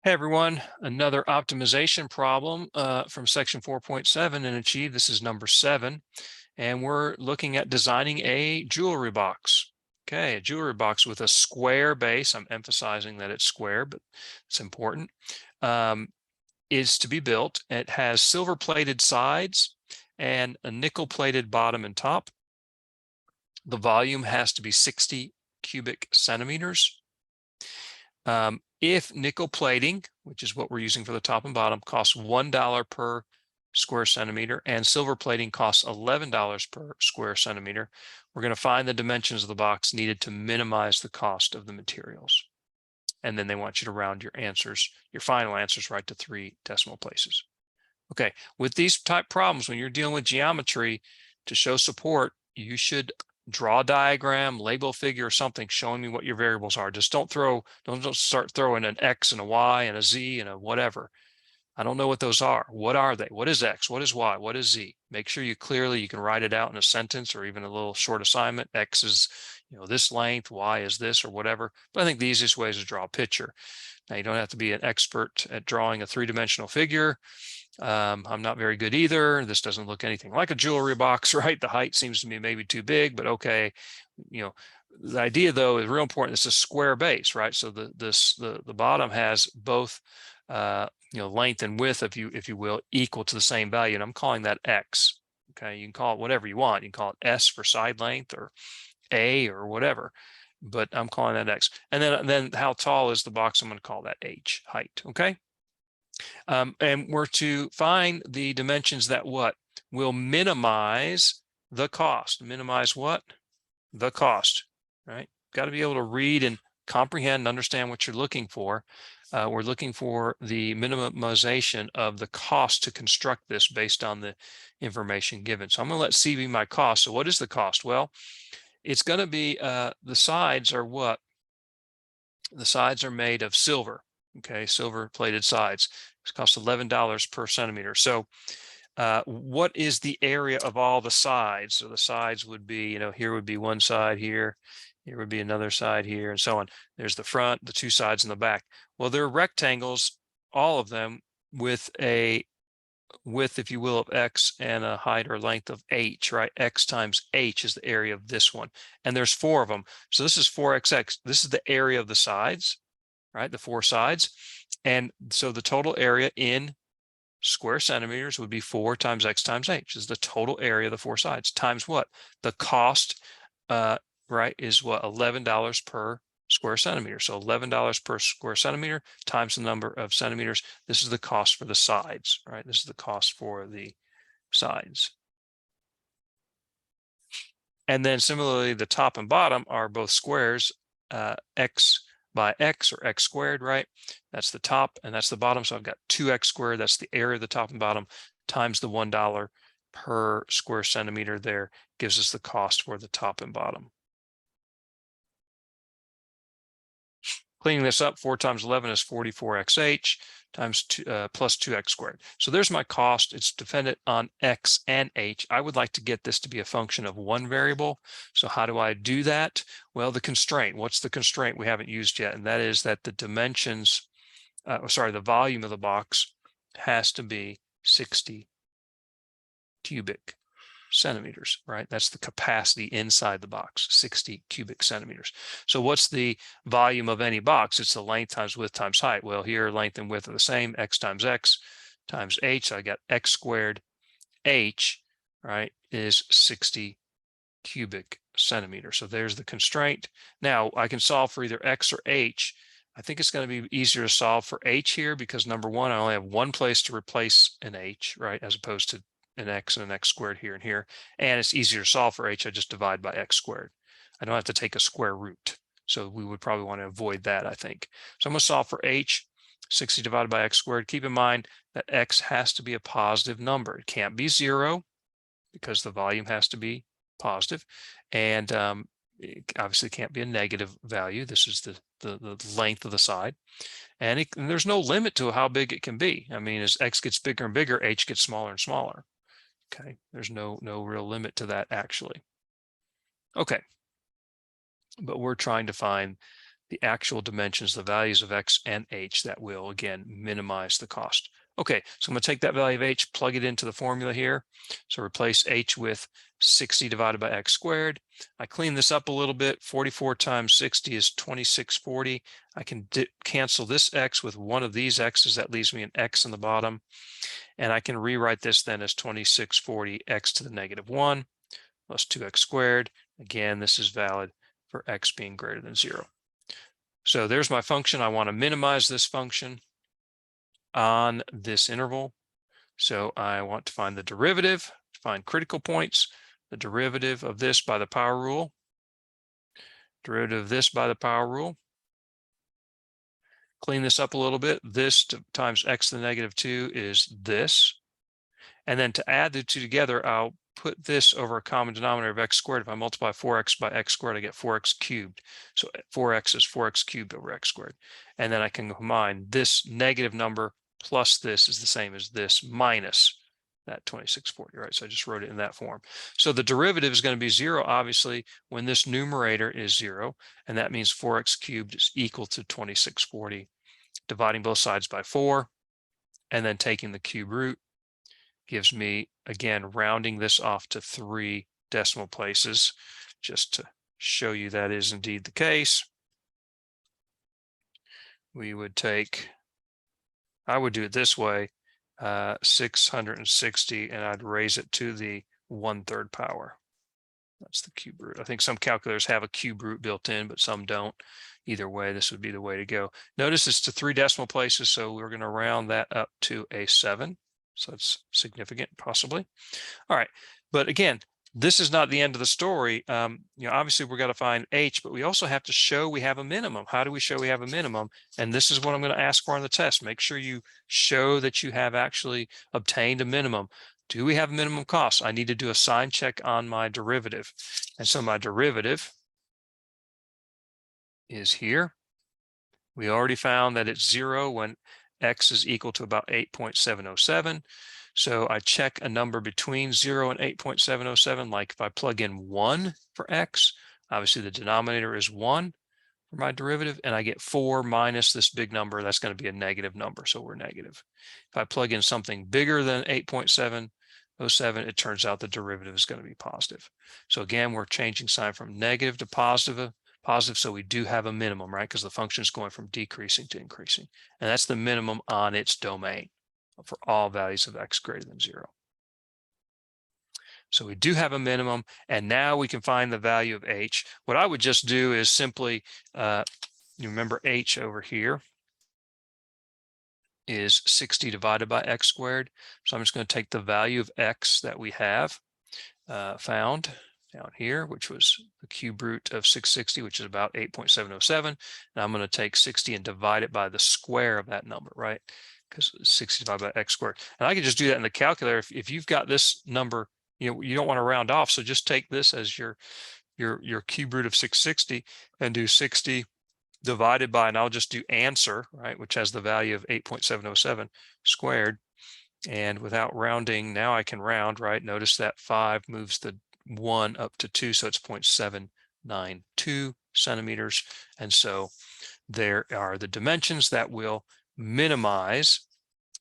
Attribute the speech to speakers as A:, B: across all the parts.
A: Hey everyone, another optimization problem from section 4.7 and Achieve. This is number 7, and we're looking at designing a jewelry box. Okay, a jewelry box with a square base. I'm emphasizing that it's square, but it's important. Is to be built. It has silver-plated sides and a nickel-plated bottom and top. The volume has to be 60 cubic centimeters. If nickel plating, which is what we're using for the top and bottom, costs $1 per square centimeter and silver plating costs $11 per square centimeter, we're going to find the dimensions of the box needed to minimize the cost of the materials. And then they want you to round your answers, your final answers, right to 3 decimal places. Okay, with these type problems, when you're dealing with geometry to show support, you should draw a diagram, label a figure or something showing me what your variables are. Just don't start throwing an X and a Y and a Z and a whatever. I don't know what those are. What are they? What is X? What is Y? What is Z? Make sure you can write it out in a sentence or even a little short assignment. X is, this length, Y is this or whatever. But I think the easiest way is to draw a picture. Now you don't have to be an expert at drawing a 3-dimensional figure. I'm not very good either. This doesn't look anything like a jewelry box, right? The height seems to be maybe too big, but okay. The idea though is real important. It's a square base, right? So the bottom has both length and width, if you will, equal to the same value, and I'm calling that X. Okay, you can call it whatever you want. You can call it S for side length or A or whatever, but I'm calling that X. And then how tall is the box? I'm going to call that H, height. Okay. And we're to find the dimensions that will minimize the cost. Minimize what? The cost, right? Got to be able to read and comprehend and understand what you're looking for. We're looking for the minimization of the cost to construct this based on the information given. So I'm going to let C be my cost. So what is the cost? Well, it's going to be the sides are what? The sides are made of silver. Okay, silver plated sides. It costs $11 per centimeter. So what is the area of all the sides? So the sides would be, here would be one side here would be another side here, and so on. There's the front, the 2 sides, and the back. Well, they're rectangles, all of them, with a width, if you will, of X and a height or length of H, right? X times H is the area of this one. And there's 4 of them. So this is 4XX. This is the area of the sides, right? The 4 sides. And so the total area in square centimeters would be 4 times X times H is the total area of the 4 sides times what? The cost, right, is what? $11 per square centimeter. So $11 per square centimeter times the number of centimeters. This is the cost for the sides, right? This is the cost for the sides. And then similarly, the top and bottom are both squares, X by X or X squared, right? That's the top and that's the bottom. So I've got 2X squared. That's the area of the top and bottom times the $1 per square centimeter there gives us the cost for the top and bottom. Cleaning this up, 4 times 11 is 44XH times 2 plus 2X squared. So there's my cost. It's dependent on X and H. I would like to get this to be a function of one variable. So how do I do that? Well, the constraint. What's the constraint we haven't used yet? And that is that the dimensions, the volume of the box has to be 60 cubic centimeters, right? That's the capacity inside the box, 60 cubic centimeters. So what's the volume of any box? It's the length times width times height. Well, here length and width are the same, X times H. So I got X squared H, right, is 60 cubic centimeters. So there's the constraint. Now I can solve for either X or H. I think it's going to be easier to solve for H here because number one, I only have one place to replace an H, right, as opposed to an X and an X squared here and here. And it's easier to solve for H. I just divide by X squared. I don't have to take a square root. So we would probably want to avoid that, I think. So I'm going to solve for H, 60 divided by X squared. Keep in mind that X has to be a positive number. It can't be 0 because the volume has to be positive. And it obviously can't be a negative value. This is the length of the side. And there's no limit to how big it can be. I mean, as X gets bigger and bigger, H gets smaller and smaller. Okay, there's no real limit to that actually. Okay, but we're trying to find the actual dimensions, the values of X and H that will, again, minimize the cost. Okay, so I'm going to take that value of H, plug it into the formula here. So replace H with 60 divided by X squared. I clean this up a little bit. 44 times 60 is 2640. I can cancel this X with one of these X's. That leaves me an X in the bottom. And I can rewrite this then as 2640 X to the negative 1 plus 2X squared. Again, this is valid for X being greater than 0. So there's my function. I want to minimize this function on this interval. So I want to find the derivative, find critical points, the derivative of this by the power rule, derivative of this by the power rule. Clean this up a little bit. This times X to the negative 2 is this. And then to add the two together, I'll put this over a common denominator of X squared. If I multiply 4X by X squared, I get 4X cubed. So 4X is 4X cubed over X squared. And then I can combine this negative number plus this is the same as this minus that 2640, right? So I just wrote it in that form. So the derivative is going to be 0, obviously, when this numerator is 0, and that means 4X cubed is equal to 2640. Dividing both sides by 4, and then taking the cube root gives me, again, rounding this off to 3 decimal places, just to show you that is indeed the case. We would take, I would do it this way, 660, and I'd raise it to the 1/3 power. That's the cube root. I think some calculators have a cube root built in, but some don't. Either way, this would be the way to go. Notice it's to 3 decimal places, so we're going to round that up to a 7. So it's significant, possibly. All right, but again, this is not the end of the story. Obviously we're going to find H, but we also have to show we have a minimum. How do we show we have a minimum? And this is what I'm going to ask for on the test. Make sure you show that you have actually obtained a minimum. Do we have minimum costs? I need to do a sign check on my derivative. And so my derivative is here. We already found that it's 0 when X is equal to about 8.707. So I check a number between 0 and 8.707, like if I plug in 1 for X, obviously the denominator is 1 for my derivative, and I get 4 minus this big number, that's going to be a negative number, so we're negative. If I plug in something bigger than 8.707, it turns out the derivative is going to be positive. So again, we're changing sign from negative to positive, so we do have a minimum, right? Because the function is going from decreasing to increasing. And that's the minimum on its domain for all values of X greater than 0. So we do have a minimum, and now we can find the value of H. What I would just do is simply, you remember H over here is 60 divided by X squared. So I'm just going to take the value of X that we have found down here, which was the cube root of 660, which is about 8.707. And I'm going to take 60 and divide it by the square of that number, right? Because 60 divided by X squared. And I can just do that in the calculator. If you've got this number, you don't want to round off. So just take this as your cube root of 660 and do 60 divided by, and I'll just do answer, right, which has the value of 8.707 squared. And without rounding, now I can round, right? Notice that 5 moves the 1 up to 2, so it's 0.792 centimeters. And so there are the dimensions that will minimize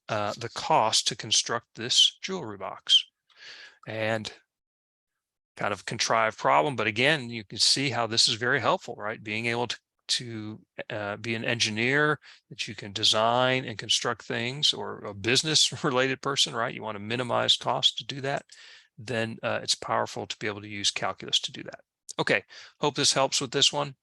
A: the cost to construct this jewelry box. And kind of contrived problem, but again, you can see how this is very helpful, right? Being able to be an engineer, that you can design and construct things, or a business related person, right? You want to minimize costs to do that, then it's powerful to be able to use calculus to do that. Okay, hope this helps with this one.